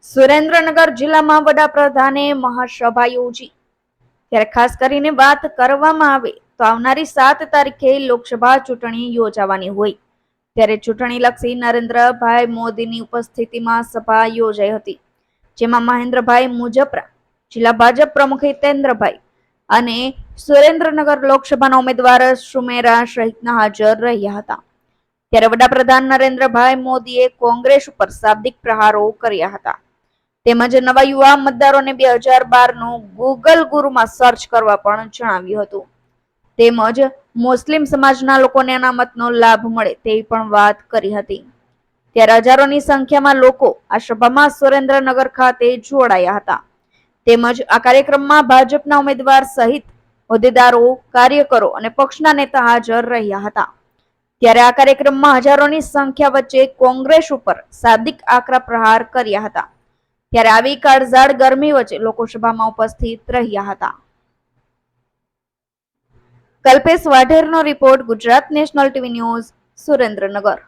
સુરેન્દ્રનગર જિલ્લામાં વડાપ્રધાને મહાસભા યોજી. ત્યારે ખાસ કરીને વાત કરવામાં આવે તો આવનારી 7 તારીખે લોકસભા ચૂંટણી યોજાવાની હોય ત્યારે ચૂંટણીલક્ષી નરેન્દ્રભાઈ મોદીની ઉપસ્થિતિમાં સભા યોજાઈ હતી, જેમાં મહેન્દ્રભાઈ મુજપરા, જિલ્લા ભાજપ પ્રમુખ હિતેન્દ્રભાઈ અને સુરેન્દ્રનગર લોકસભાના ઉમેદવાર સુમેરા સહિતના હાજર રહ્યા હતા. ત્યારે વડાપ્રધાન નરેન્દ્રભાઈ મોદીએ કોંગ્રેસ ઉપર શાબ્દિક પ્રહારો કર્યા હતા, તેમજ નવા યુવા મતદારોને 2012નું ગૂગલ ગુરુમાં સર્ચ કરવા પણ જણાવ્યું હતું, તેમજ મુસ્લિમ સમાજના લોકોને અનામતનો લાભ મળે તેવી પણ વાત કરી હતી. ત્યારે હજારોની સંખ્યામાં લોકો આ સભામાં સુરેન્દ્રનગર ખાતે જોડાયા હતા, તેમજ આ કાર્યક્રમમાં ભાજપના ઉમેદવાર સહિત હોદ્દેદારો, કાર્યકરો અને પક્ષના નેતા હાજર રહ્યા હતા. ત્યારે આ કાર્યક્રમમાં હજારોની સંખ્યા વચ્ચે કોંગ્રેસ ઉપર શાબ્દિક આકરા પ્રહાર કર્યા હતા. ત્યારે આવી કાળઝાળ ગરમી વચ્ચે લોકો સભામાં ઉપસ્થિત રહ્યા હતા. કલ્પેશ વાઢેરનો report, Gujarat national TV news, Surendranagar.